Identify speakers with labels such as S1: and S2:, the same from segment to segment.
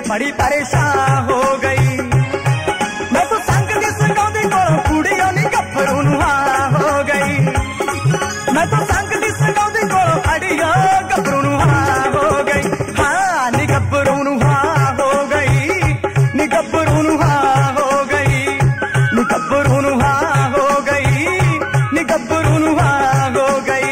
S1: बड़ी परेशान हो गई। मैं तो संग दी संगाउंदी कोलों कुड़ियों नी गभरू नूं हां हो गई। मैं तो संग दी संगाउंदी कोलों अड़ियो गभरू नूं हां हो गई। हां नी गभरू नूं हां हो गई, नी गभरू नूं हां हो गई, नी गभरू नूं हां हो गई, नी गभरू नूं हां हो गई।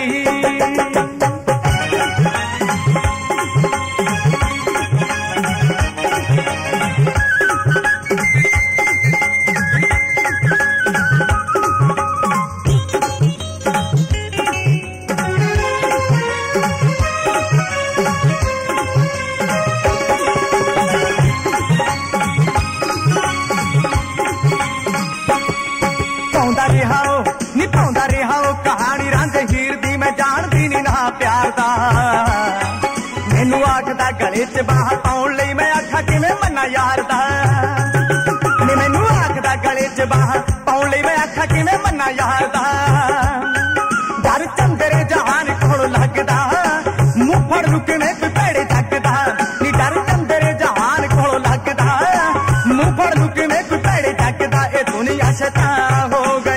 S1: निभाउंदा रिहा कहानी रांझ हीर दी मैं जानदी नी ना प्यार दा। मैनू आखदा गले च बाह पाउण लई मैं आखा किवें मन्ना यार दा। मैनू आखदा गले च बाह पाउण लई मैं आखा किवें मन्ना यार दा। डर चंदरे जहान कोल लगदा मुंह फड़ लू किवें कोई भैड़े जगदा। नी डर चंदरे जहान कोल लगदा मुंह फड़ लू किवें कोई भैड़े जगदा। ए दुनिया शैतान हो गई।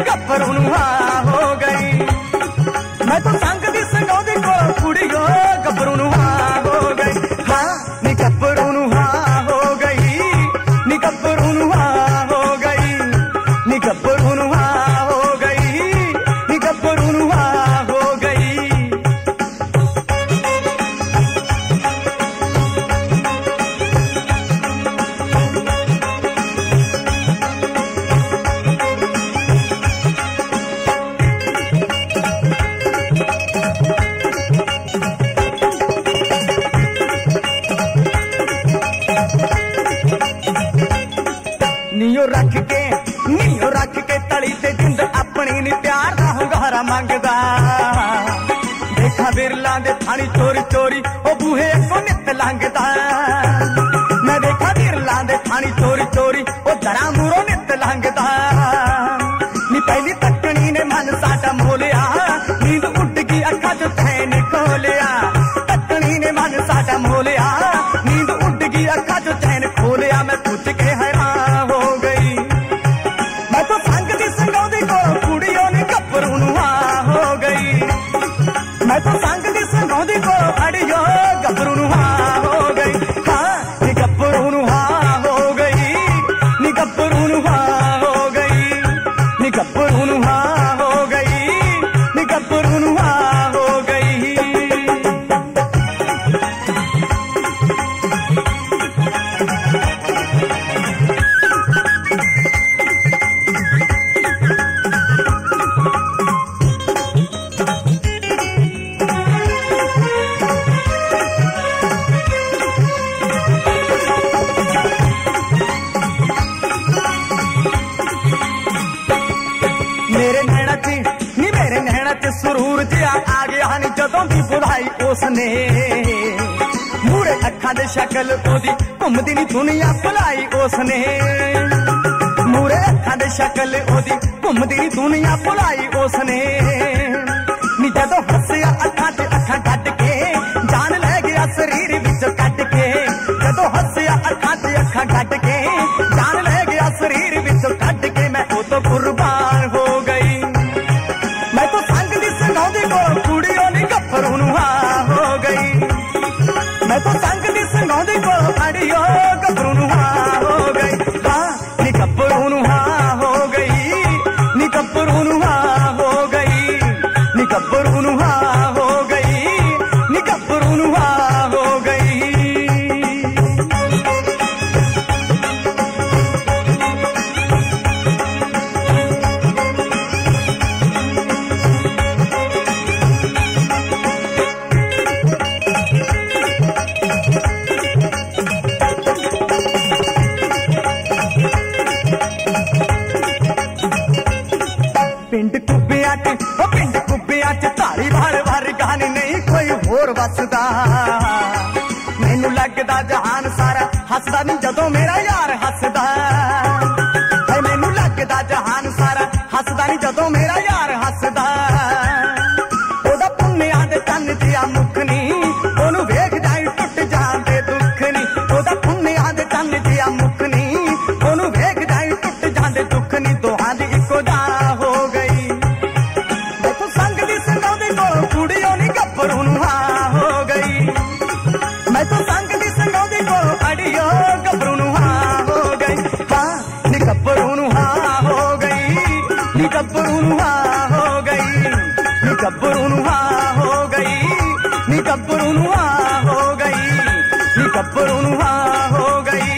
S1: गभरू नूं हां हो गई। मैं तो संग दी संगाउंदी कोलों कुड़ियो गभरू नूं हां हो गई। हां नी गभरू नूं हां हो गई, नी गभरू नूं हां हो गई, नी गभरू नूं हां हो गई, नी गभरू नूं हां हो गई। नीओ रख के तली ते जिंद अपनी नी प्यार दा हुंगारा मंगदा। देखा बिरलां दे थानी चोरी चोरी ओ बूहे अगों नित लंघदा। मैं देखा बिरलां दे थानी चोरी चोरी ओ दरा मूरों नित लंघदा। नी पहली तकनी ने मन साडा मोलिया नींद उड़ गई अखां चों चैन खोलिया। तकनी ने मन साडा मोलिया नींद उड़ गई अखां चों चैन खोलिया। मैं पुछ के हैरान हो गई। मैं तो संग दी संगाउंदी कोलों कुड़ियों नी गभरू नूं हां हो गई। मैं तो संग दी संगाउंदी कोलों अड़ियो गभरू नूं हां हो गई। हां नी गभरू नूं हां हो गई, नी गभरू नूं हां हो गई, नी गभरू नूं हां हो गई, नी गभरू नूं हां हो गई। मेरे नैना च सुरूर जिहा आ गया नी जदों दी बुलाई उसने। मूरे अखां दे शक्ल ओदी घुमदी नी दुनिया भुलाई उसने। मूरे अखां दे शक्ल ओदी घुमदी नी दुनिया भुलाई उसने। नी जदों हस्सिया अखां ते अखां कट के जान लै गया शरीर विच कट के। जदों हस्सिया अखां ते अखां कट के जान लै गया शरीर विच कट के। मैं ओ तो कुर्बान हो गई। मैं तो संग दी संगाउंदी कोलों कुड़ियों नी गभरू नूं हां हो गई। मैं तो संग दी संगाउंदी कोलों अड़ियो गभरू नूं हां हो गई। हां नी गभरू नूं हां हो गई, नी गभरू नूं हां हो गई, नी गभरू नूं हां हो गई, नी गभरू नूं हां हो गई। पिंड कुब्बिया च धारी वाल वार गाने नहीं कोई होर वसदा। मैनू लगदा जहान सारा हसदा नी जदों मेरा यार हसदा। मैनू लगदा जहान सारा हसदा नी जदों मेरा यार हसदा। ओदा पुन्निया दे चन्न जिहा मुख नी ओ नु हाँ हो गई, नी गब्बरू नु हाँ हो गई, नी गब्बरू नु हाँ हो गई, नी गब्बरू नु हाँ हो गई,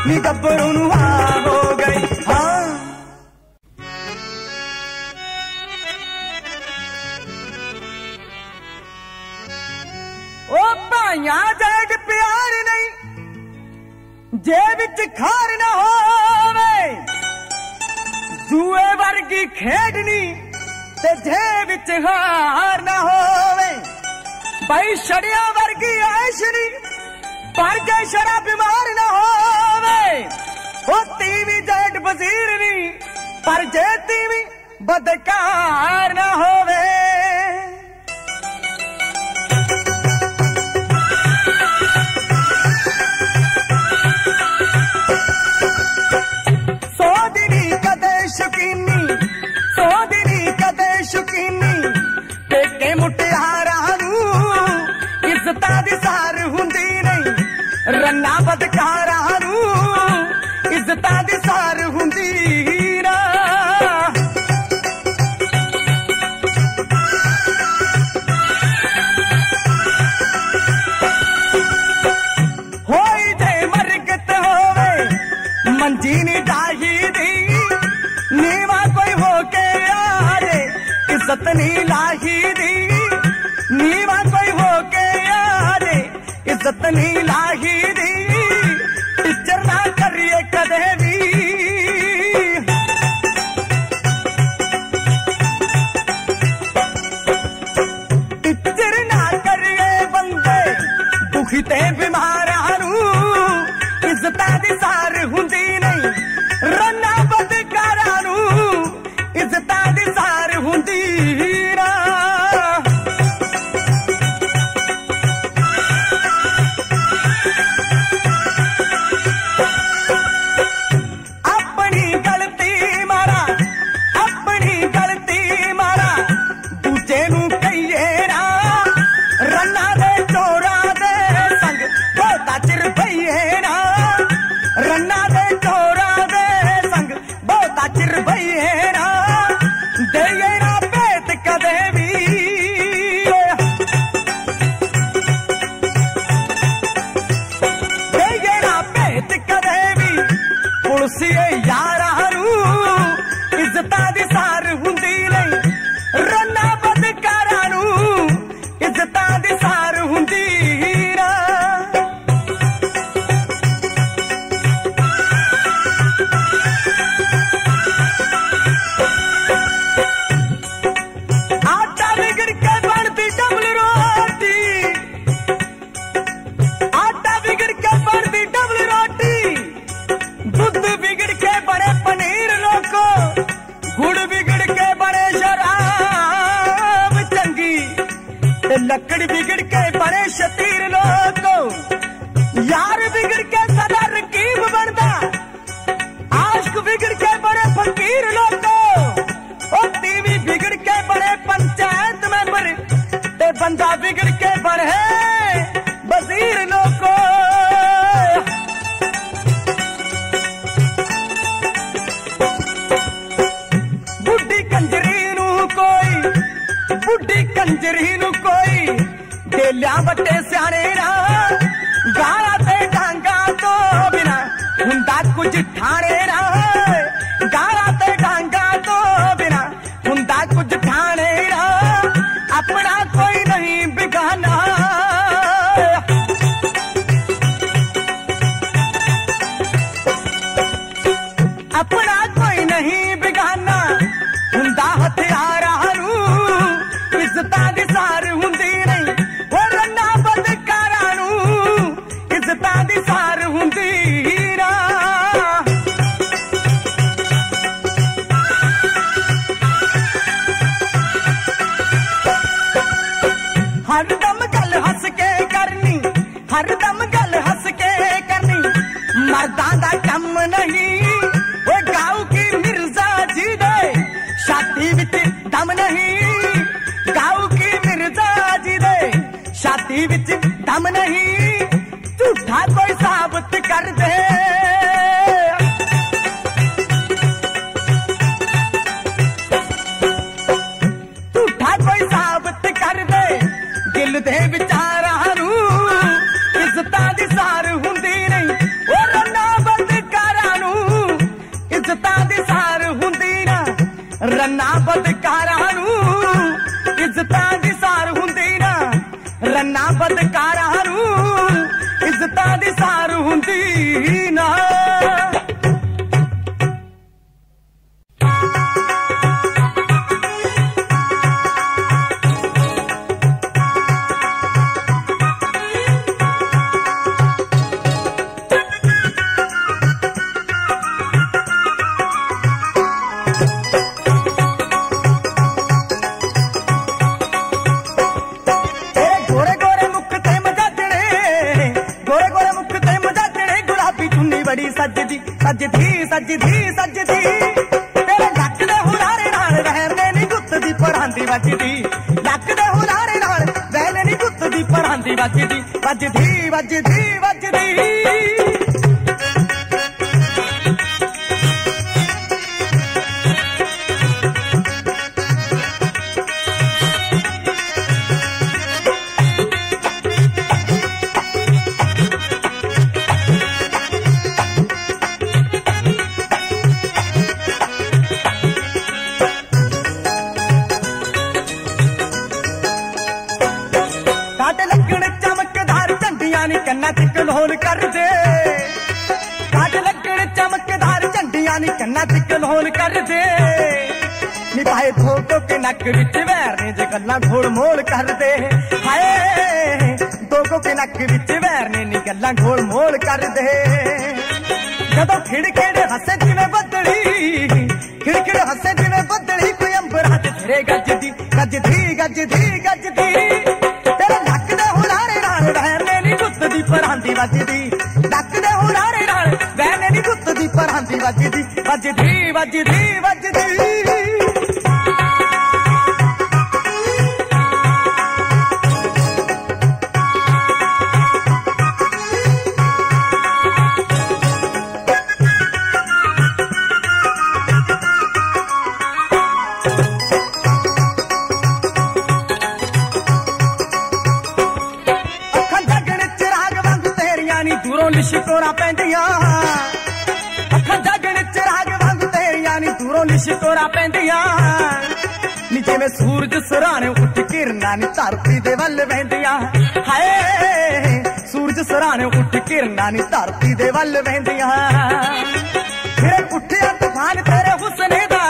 S1: नी गब्बरू नु हाँ हो गई। हाँ ओ भाइया जैड प्यार नहीं, जे विच खार ना होवे, जुए वर्गी खेडनी ते जे विच हार ना होवे, भाई शड़िया वर्गी ऐशनी पर जे शरा बीमार ना होवे, ओ तीवी जैड वजीर नी पर जे तीवी बदकार ना होवे। शुकीनी पेके मुटियारा नू इज्जता दी सार हुंदी नहीं, रन्ना बदकारा नू इज्जता दी सार हुंदी ना। होई जे मरगत होवे मंजी नी डाही दी, नीवा कोई होके इज्जत नी लाही दी, नीवा कोई होके यारे इज्जत नी लाही दी, टीचर ना करिए कदे भी। टीचर ना करिए बंदे दुखी ते बीमारा नू, इज्जत दी सार हुंदी नहीं, रन्ना बदकारा नू इज्जत दी सार हुंदी ना। अपनी गलती मारा, अपनी गलती मारा दूजे नू कहिए ना, रन्ना दे चोरा दे संग बहुता चिर भइए ना, रन्ना दे चोरा दे संग बहुता चिर भइए ना, देये ना पेट कदे भी। देये ना पेट कदे भी, पुलसिए यारा नू इज्जता दी सार हुंदी नहीं, रन्ना बदकारा नू इज्जता दी सार हुंदी ना। लकड़ बिगड़ के बड़े शतीर लोगों, यार बिगड़ के सदा रकीब बनदा, आशिक बिगड़ के बड़े फकीर लोगों, और टीवी बिगड़ के बड़े पंचायत मेंबर, ते बंदा बिगड़ के बड़े वजीर लोगों। बुढ़ी कंजरी नू कोई, बुढ़ी कंजरी नू कोई डेलिया बट्टे स्याने ना, गाला ते डांगा तो बिना हुंदा कुछ ठाणे ना, गाला ते डांगा तो बिना हुंदा कुछ ठाणे ना, अपना कोई नहीं बिगाना। अपना कोई नहीं बिगाना, हुंदा हथियारा नू इज्जता दी सार हुंदी नहीं, वो रन्ना बदकारा नू इज्जता दी सार हुंदी ना। हरदम गल हस के करनी, हरदम गल हस के करनी, मर्दां दा कम नहीं, वो गाँव की मिर्जा रन्ना बदकारां नूं इज्जतां दी सार हुंदी ना, रन्ना बदकारां नूं इज्जतां दी सार हुंदी ना। सजदी सजदी सजदी सजदी तेरे लक दे हुलारे नाल रहने नी गुत्त दी पढ़ांदी वजदी, लक दे हुलारे नाल रहने नी गुत्त दी पढ़ांदी वजदी वजदी वजदी वजदी। कन्ना च कलोल कर दे काट लगण चमकदार झंडियां नी कन्ना च कलोल कर दे नी पाए धोखो के नक विच वैर ने जे गल्लां घोल मोल कर दे। हाय धोखो के नक विच वैर ने नी गल्लां घोल मोल कर दे। जदों खिड़खिड़ हसे जिवें बदली खिड़खिड़ हसे जिवें बदली कोई अंबरां ते फिरे गजदी गजदी गजदी गजदी तेरे नक दे हुलारे नाल रहने नी गुत्त दी पढ़ांदी वजदी, नक दे हुलारे नाल रहने नी गुत्त दी पढ़ांदी वजदी वजदी वजदी वजदी। लिशकोरा पैंदियां अखां जागण च राग वांग तेरियां नी दूरों लिशकोरा पैंदियां नी जिवें सूरज सराणे उठ किरना नी धरती दे वल वहिंदियां। हाय सूरज सराणे उठ किरना नी धरती दे वल वहिंदियां। फिर उठिया तूफान तेरे हुस्ने दा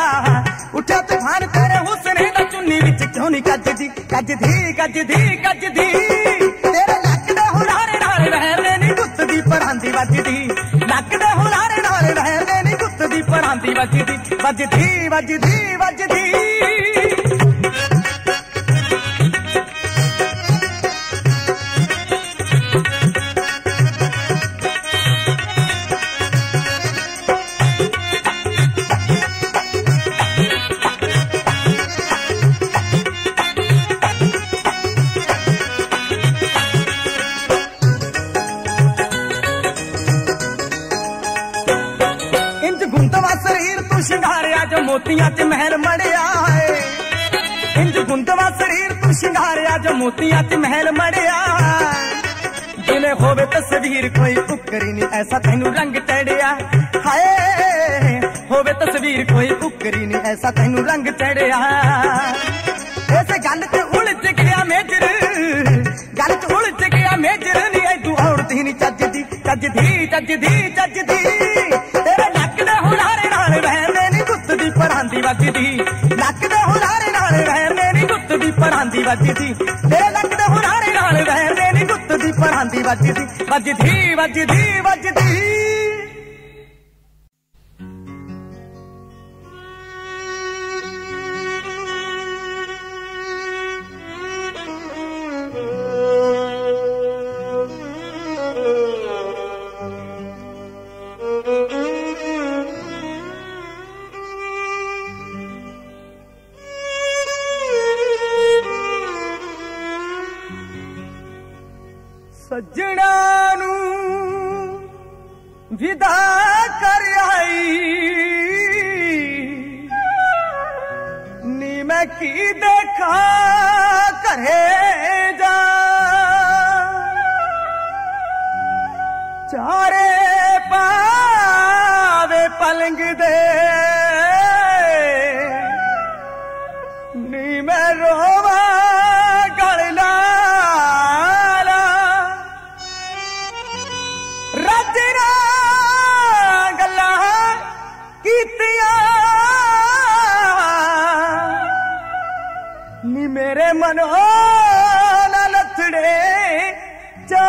S1: उठिया तूफान तेरे हुस्ने दा चुन्नी विच क्यों नी गजदी गजदी गजदी गजदी तेरे लक दे हुलारे नाल रहने नी गुत्त दी पढ़ांदी वजदी, लक दे हुलारे नाल रहने नी गुत्त दी पढ़ांदी वजदी वजदी वजदी वजदी। शिंगारिया जो मोतियां च महल मड़िया है इंज गुंदवा शरीर तू शिंगारिया जो मोतियां च महल मड़िया जिन्हें होवे तस्वीर कोई उकरी नी ऐसा तैनू रंग चढ़िया। हाय होवे तस्वीर कोई उकरी नी ऐसा तैनू रंग चढ़िया। ऐसे गल च उलझ गया मेजर गल च उलझ गया मेजर नी तू औरती नी चजदी चजदी चजदी चजदी तेरे नक दे हुलारे नाल रहने नी गुत्त दी पढ़ांदी वजदी, नक दे हुलारे नाल रहने नी गुत्त दी पढ़ांदी वजदी तेरे नक दे हुलारे नाल रहने नी गुत्त दी पढ़ांदी वजदी वजदी वजदी वजदी। सज्जणा नू विदा कर आई नी मैं की देखा करे जा चारे पावे पलंग दे नी मैं रोवा गल लाला रज ना गल्ला कीतिया नी मेरे मनो ना लथड़े जा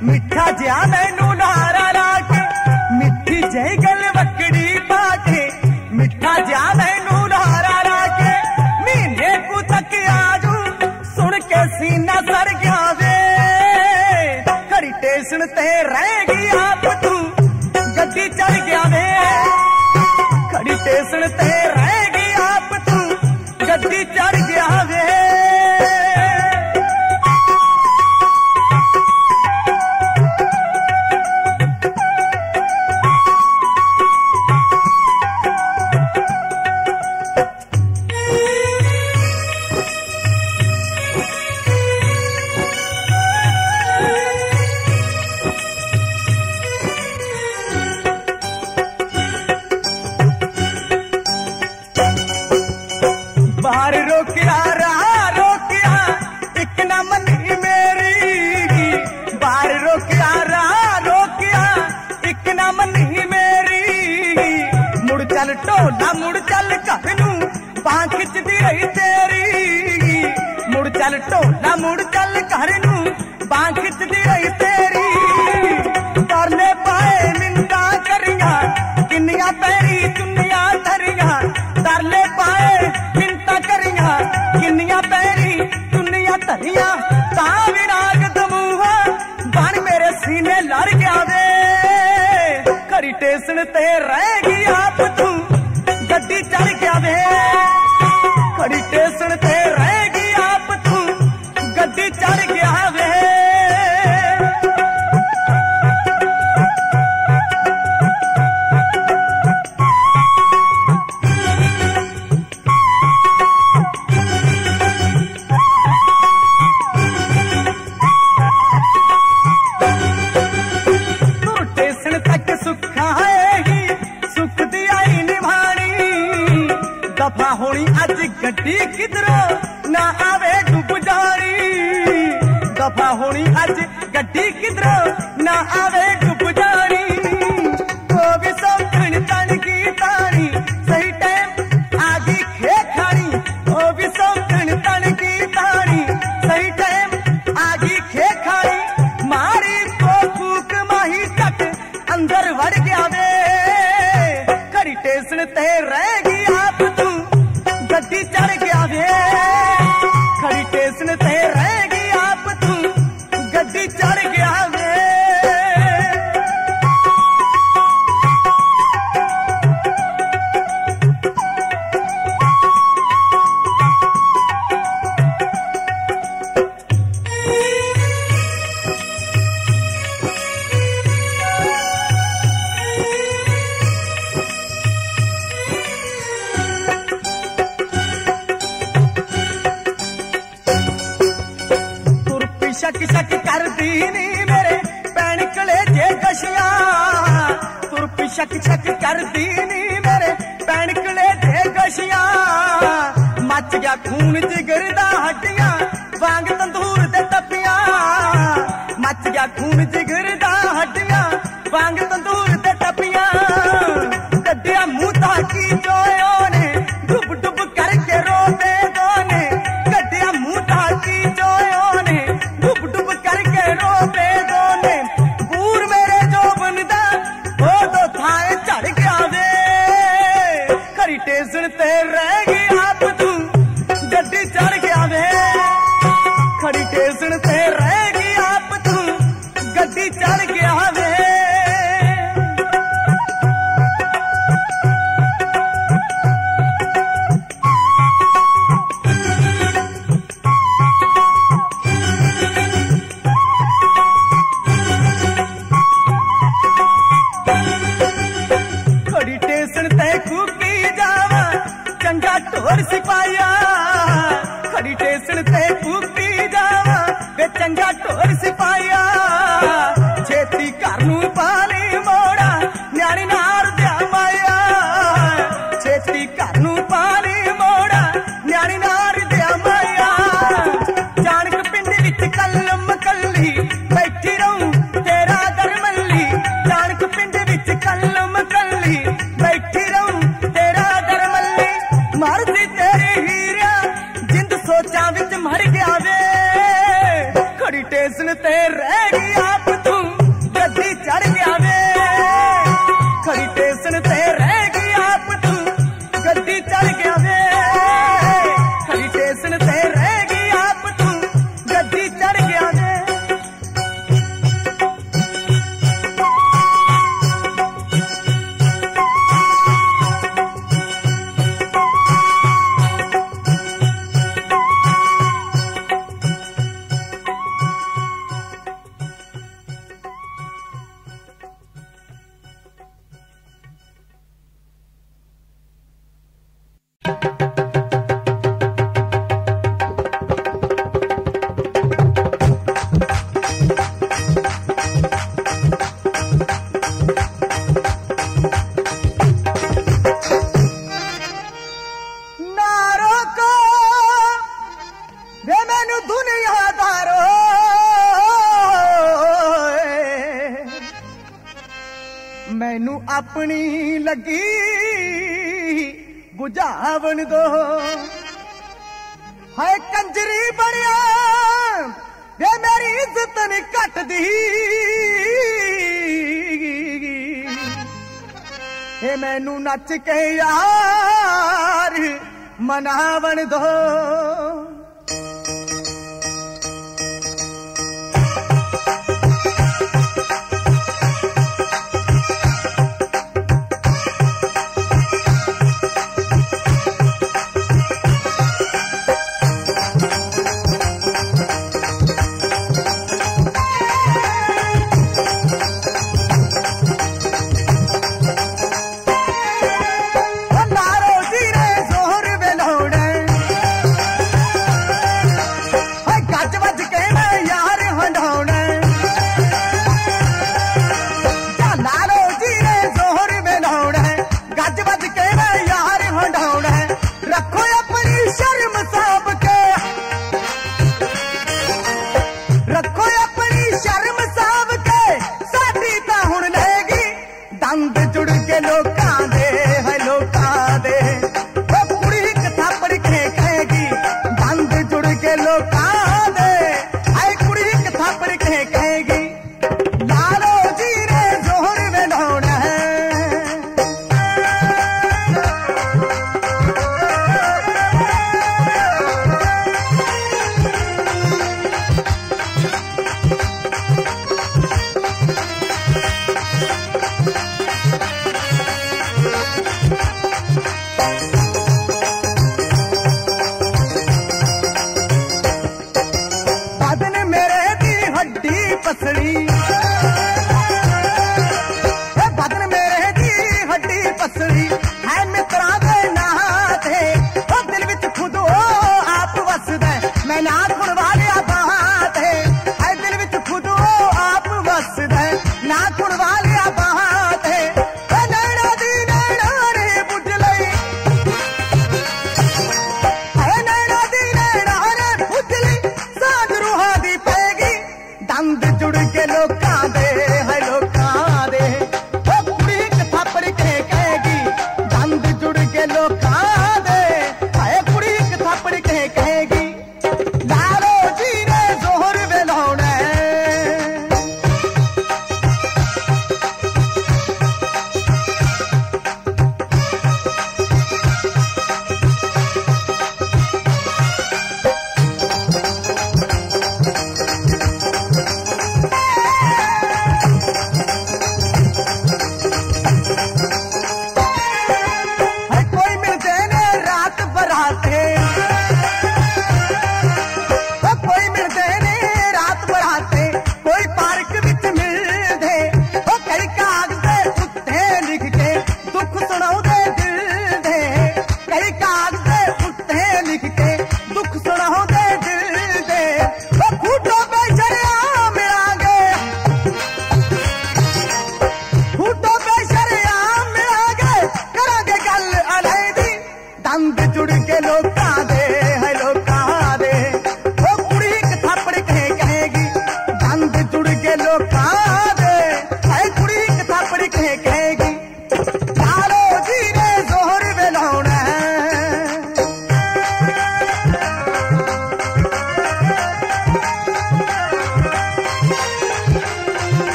S1: मैनू नारा लाके मिठी जय गल वकड़ी पाके मिठा जा मैनू नारा लाके महीने को तक आजू सुन के सीना सर गया वे खड़ी टेशन ते रह गई आप तू गड्डी चढ़ गया वे खड़ी टेशन ते रह गई आप तू गड्डी चढ़ गया वे बाहर रोकिया रहा रोकिया एक न मनी मेरी बाहर रोकिया रहा रोकिया एक न मनी मेरी मुड़ चल ढोला मुड़ चल घर नू बांह खिचदी रही तेरी मुड़ चल ढोला मुड़ चल घर नू बांह खिचदी रही तेरी तरले पाए मिंदा करिया किन्निया पैरी चुन्निया धरिया तरले पाए किन्निया पैरी चुन्निया धरिया ता विराग दमूहा बन मेरे सीने लड़ गया वे खड़ी टेशन ते रह गई आप तू गड्डी चढ़ गया वे खड़ी टेशन ते रह गई आप तू गड्डी चढ़ गया वे दफा होनी अज गड्डी किधरों ना आवे डूब जानी दफा होनी अज गड्डी किधरों ना आवे डूब जानी वो भी सौखन तन की तानी सही टाइम आगी खे खानी वो भी सौखन तन की तानी सही टाइम आगी खे खानी मारी को फूक माही तक अंदर वड़ गया वे खड़ी टेशन ते रह गई आप तू गड्डी चढ़ गया वे खड़ी टेशन ते रह गई आप तू गड्डी चढ़ गया वे शक शक कर दी नी मेरे पैन कले जे गशिया तुरपी शक शक कर दी नी मेरे पैन कले जे गशिया मच गया खून जिगर दा हड्डियां वांग तंदूर दे तपिया मच गया खून जिगर दा हड्डियां वांग तंदूर दे तपिया कड्डिया मुंह ताकी जोयो ने डुब डुब करके रोते दोने कड्डिया मुंह ताकी जोयो ने डुब डुब करके रोते दोने पूर मेरे जो बनदा वो तो थाए चढ़ गया वे खरी टेशन ते रह गई आप तू गड्डी चढ़ गया वे खरी टेशन ते रह गई आप तू गड्डी चढ़ गया वे कलम कल्ली बैठी रहूं तेरा दरमल्ली जानक पिंड विच कलम कल्ली बैठी रहूं तेरा दरमल्ली मरदी तेरी हीरिया जिंद सोचा विच मर गया वे खड़ी टेसन ते रह गई आप तू गद्दी चढ़ गया वे खड़ी टेसन ते रह गई आप तू गद्दी चढ़ गया वे खड़ी टेसन ते रह गई आप तू गद्दी चढ़ गया वे मैनू अपनी लगी बुझावन दो है कंजरी बनिया वे मेरी इज्जत नहीं घटदी हे मैनू नच के यार मनावन दो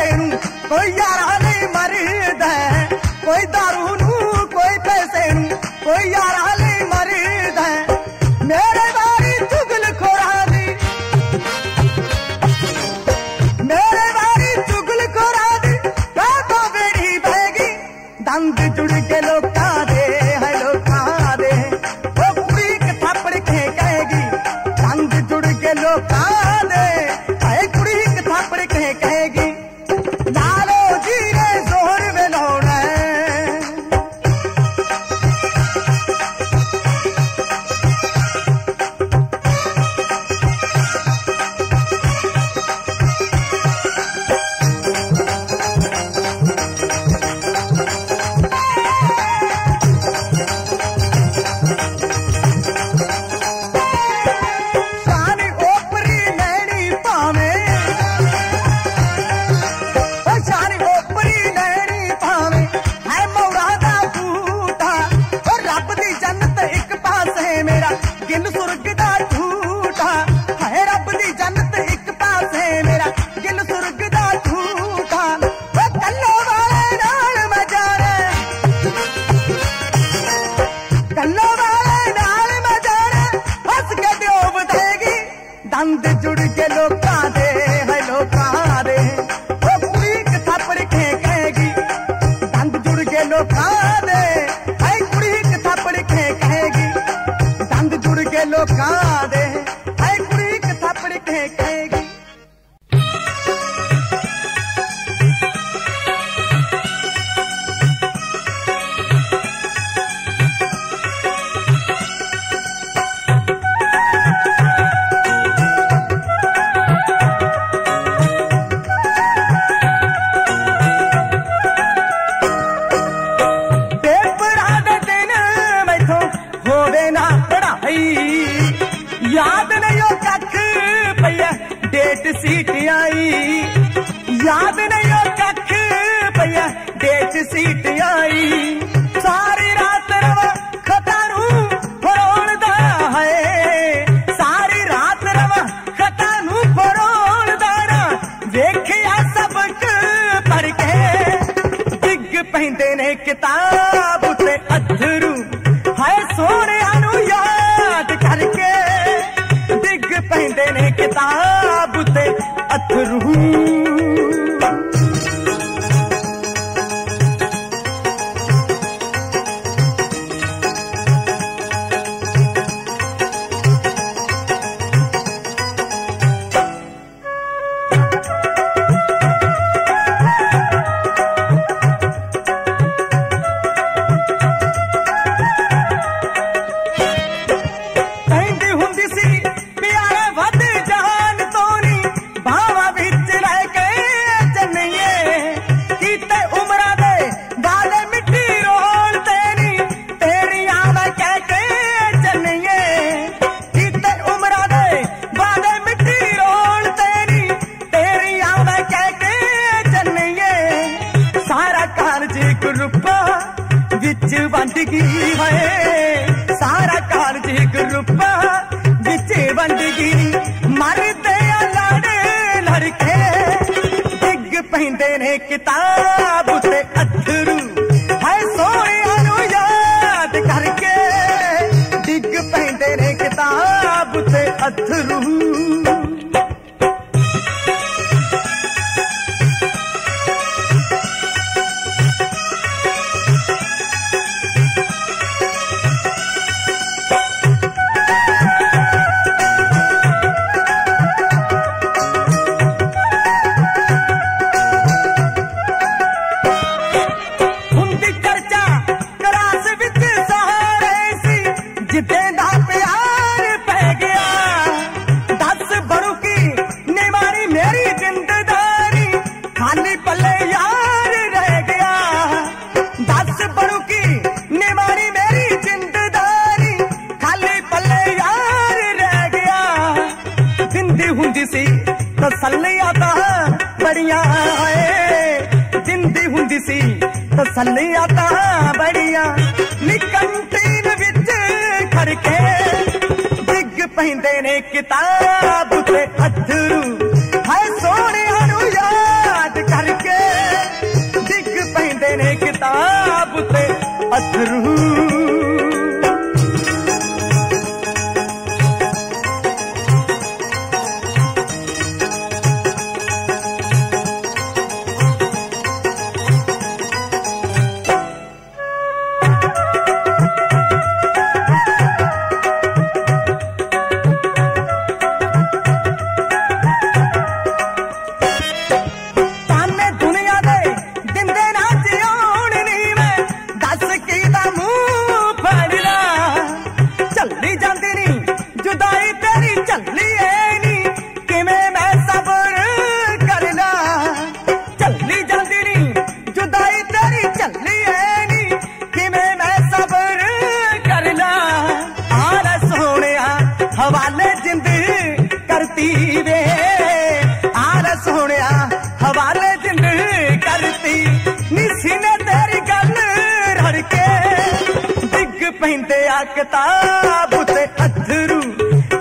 S1: पैसे नू कोई यारा नहीं मरदा कोई दारू नू कोई पैसे नू कोई यारा नहीं मरदा मेरे बारी चुगल खोरा दी मेरे बारी चुगल खोरा दी तो बेड़ी बहेगी दंद जुड़ के लोकां दे है लोकां दे वो कुड़ी के थप्पड़ के कहेगी दंद जुड़ के लोकां दे है कुड़ी के थप्पड़ के कहेगी लालो जी ने जोर में लौड़ा गिल सुर्ग दा झूठा है रब दी जन्नत एक पासे मेरा गिल सुर्ग दा झूठा वो कल्लो वाले नाल मैं जाना कल्लो वाले नाल मैं जाना हंस के दियो बधेगी दंद जुड़ के लोकां दे है लोकां दे वो कुड़ी के थप्पड़ के कहेगी दंद जुड़ के लोकां दे है कुड़ी के थप्पड़ के कहेगी दंद जुड़ के लोकां दे है कुड़ी के थप्पड़ के कहेगी याद नहीं हो कख पैया डेट सीट आई याद नहीं हो कख पैया डेट सीट आई सारी रात रवा खतारू फरोलदा है सारी रात रवा खतारू फरोलदा ना वेखिया सबक पढ़ के डिग पैंदे ने किताब ते अथरू है सोने नू याद करके डिग पैंदे ने किताब ते अथरू वंड गई है सारा कालज ग्रुपा बिच वंड गई मरदे लाड़े लड़के डिग पैंदे ने किताब ते अथरू है सोनिया नू याद करके डिग पैंदे ने किताब ते अथरू तसल्लियां तां बड़ियां जिंदी हुंदी सी तसल्लियां तां बड़ियां नी कंटीन विच खड़के डिग पैंदे ने किताब ते अथरू है सोनिया नू याद करके अथरू। हवाले जिंद करती वे आर सोहणिया हवाले जिंद करती निसी ने तेरी गल रड़के डिग पैंदे आ किताब ते अथरू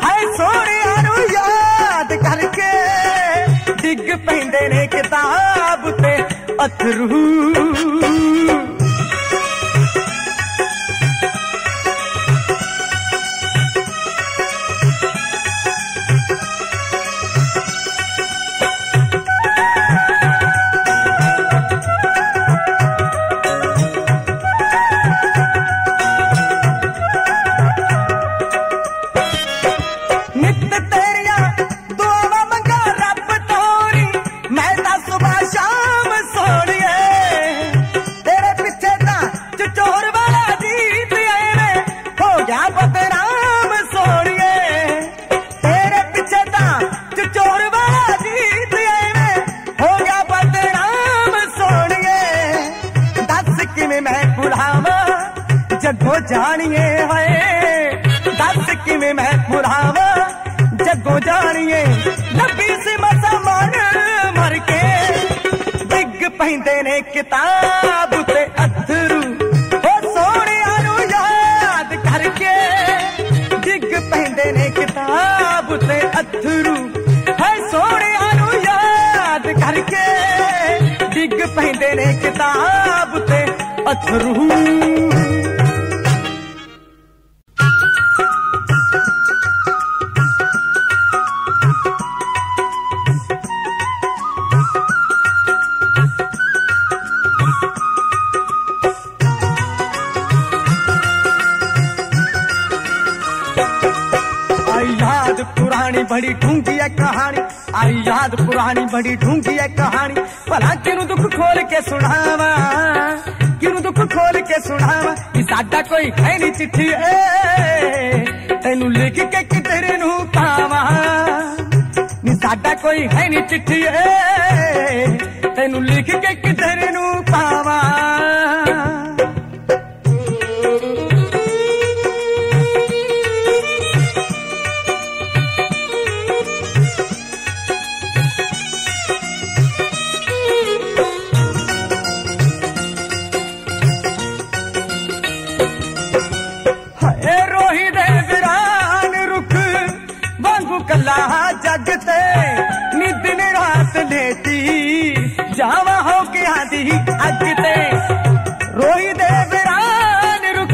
S1: हाय सोहणिया नू याद करके डिग पैंदे ने किताब ते अथरू। जगो जानिए है दस किवें मैं पुरावा जगो जानिए नबी से मसा मन मर के डिग पैंदे ने किताब ते अथरू ओ सोहणिया नू याद करके डिग पैंदे ने किताब ते अथरू है सोहणिया नू याद करके डिग पैंदे ने किताब ते अथरू। पुरानी बड़ी ढूंढी है कहानी आई याद पुरानी बड़ी ढूंढी है कहानी भला किनू दुख खोल के सुनावा किनू दुख खोल के सुनावा ये साडा कोई है नहीं चिट्ठी तेनू लिख के किधर नू पावा नी साडा कोई है नहीं चिट्ठी तेनू लिख के किधर नू पावा। कला जगते नी दिन रात लेती जावा हो के आदि अगते रोई दे बिरान रुख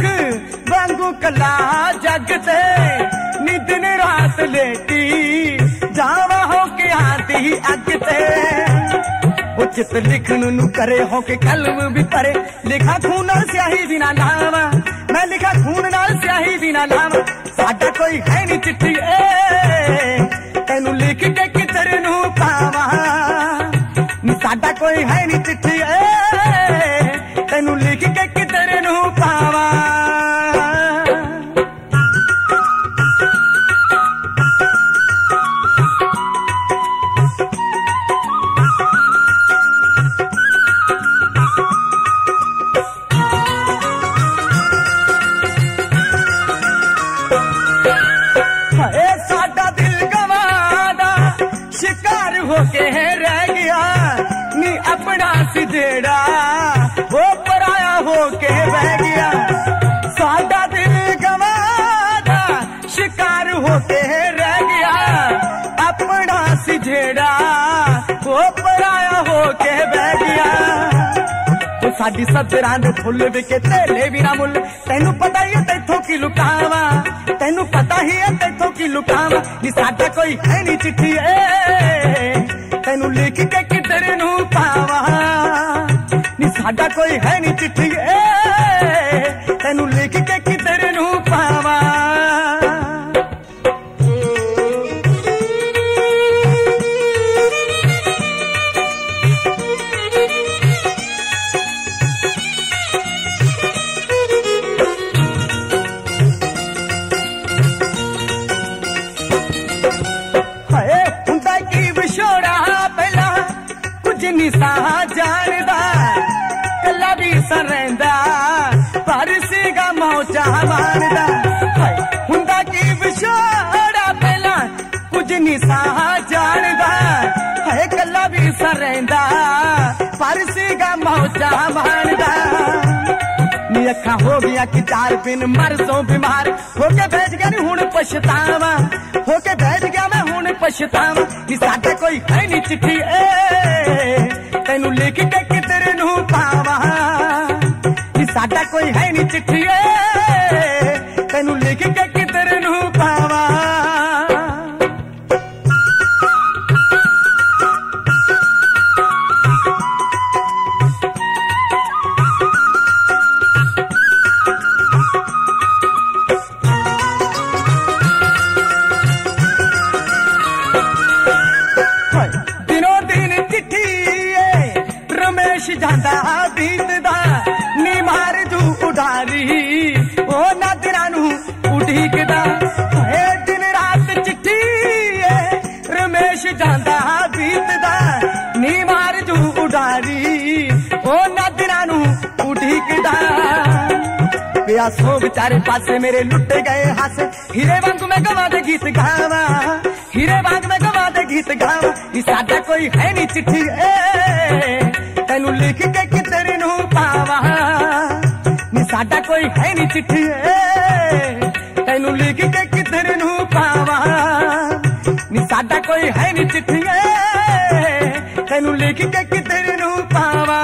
S1: वांगू कला जगते नी दिन रात लेती जावा हो के आदि अगते उचित लिखन नू करे हो के कलम भी परे लिखा खून नाल स्याही बिना लावा मैं लिखा खून नाल स्याही बिना लावा साडा कोई है नहीं चिट्ठी तेनू लिख के किधर नू पावा साडा कोई है नहीं चिट्ठी तेनू लिख के किधर नू पावा। होके है रह गया नी अपना सिजेड़ा वो पराया होके बह गया सादा दिल गवादा शिकार होके है रह गया अपना सिजेड़ा वो पराया होके बह गया तो साडी सदरां दे फुल विके तेले भी ना मुल। तैनू पता ही है तैथों की लुकावा, तैनू पता ही है तैथों की लुकावा। नी साडा कोई है नी चिट्ठी तैनू लिख के किधर नू पावा। नी साडा कोई है नी चिट्ठी तैनू लिख के किधर नू पावा। निसा जानदा कला भी सरंदा पर सीगा मौजा मारदा। हुंदा की विछोड़ा पहला कुछ निसा जानदा है कला भी सरंदा पर सीगा मौजा मारदा। नी अखा हो गया कि 4 दिन मरसों बीमार होके बैठ गया नी हुण पछतावा, होके बैठ गया मैं हुण पछतावा। नी साडा कोई है नी चिट्ठी तैनू लिख के किधर नू पावा। नी साडा कोई है नी चिट्ठी तैनू लिख के किधर नू पावा। जांदा बीतदा नी मार जू उडारी ओ नादरा नू उडीकदा। दिन रात चिट्ठी रमेश जांदा बीतदा नी मार जू उडारी ओ नादरा नू उडीकदा। प्यासो बेचारे पासे मेरे लुटे गए हाथ हीरे वांग मैं गवा दे गीत गावा, हीरे वांग मैं गवा दे गीत गावा। नी साडा कोई है नी चिट्ठी तैनू लिख के किधर नू पावा। नी साडा कोई है नी चिट्ठी तैनू लिख के किधर नू पावा। नी साडा कोई है नी चिट्ठी तैनू लिख के किधर नू पावा।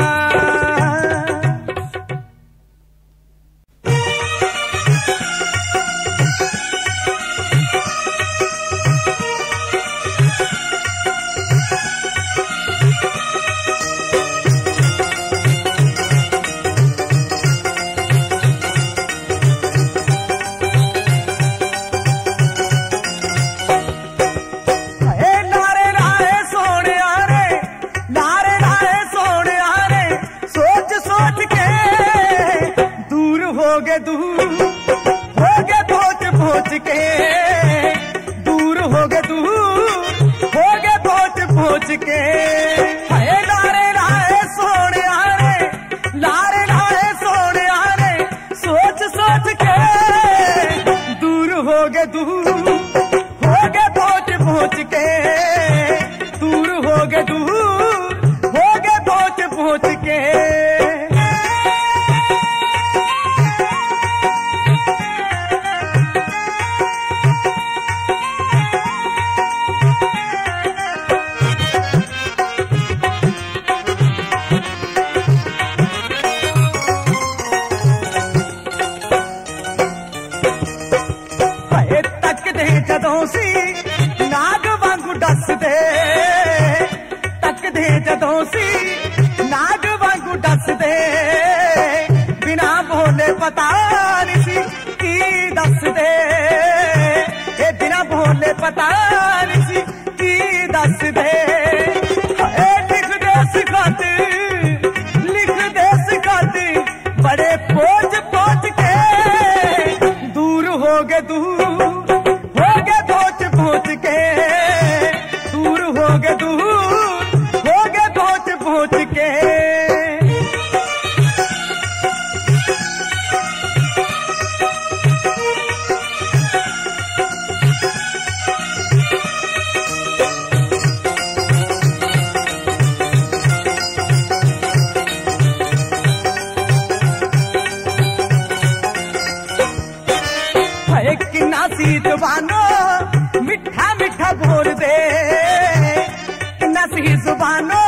S2: जुबानो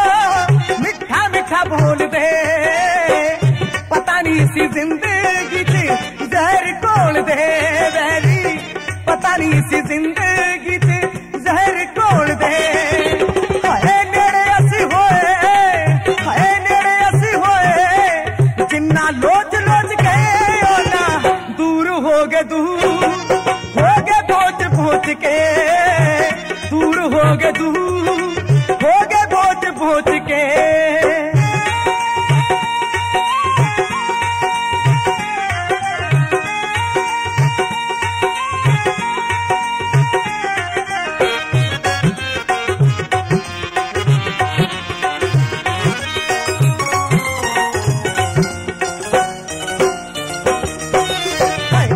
S2: मिठा मिठा बोल दे
S1: नहीं सी जिंदगी च जहर घोल दे वैरी, पता नहीं सी जिंदगी च जहर घोल दे। हाय नेड़े असी होए, हाय नेड़े असी होए, जिन्ना लोच लोच के ओना दूर हो गए, दूर हो गए पहुंच पहुंच के, दूर हो गए, दूर हो गए पहुंच पहुंच के।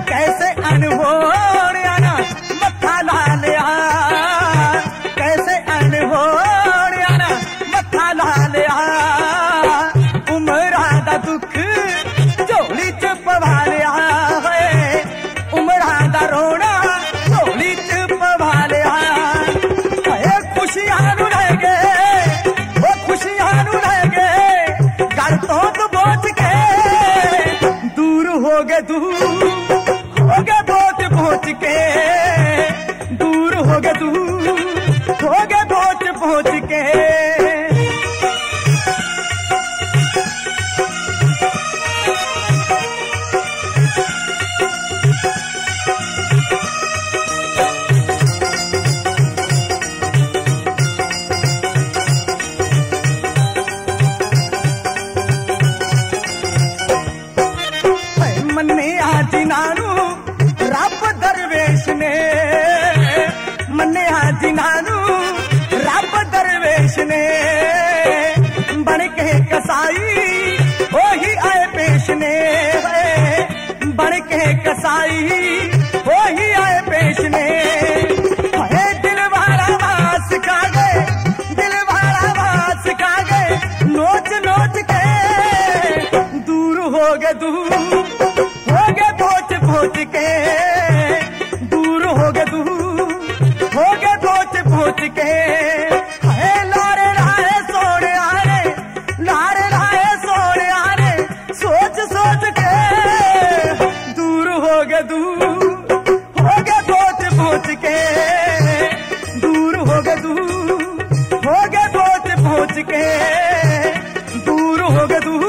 S1: कैसे अनहोड़ियाना मत्था ला लिया, कैसे अनहोड़ियाना मत्था ला लिया, उमरा दा दुख झोली च पवा लिया है, उमरा दा रोना झोली च पवा लिया है। खुशियां नू रह गए, वो खुशियां नू रह गए, घर तो बोझ के दूर हो गए, दूर हो गए पहुंच पहुंच के, दूर हो गए, दूर हो गए पहुंच पहुंच के। मन्ने आज नानू रब दरवेश ने, मन्ने आज नानू रब दरवेश ने, बन के कसाई वही आए पेश ने, बन के कसाई वही आए पेश ने। दिल वाला वास खा गए, दिल वाला वास खा गए, नोच नोच के दूर हो गए, दूर हो गए पहुंच पहुंच के, दूर हो गए, दूर हो गए पहुंच पहुंच के। लारे लाए सोने आरे, लारे लाए सोने आरे, सोच सोच के दूर हो गए, दूर हो गए पहुंच पहुंच के, दूर हो गए, दूर हो गए पहुंच पहुंच के, दूर हो गए, दूर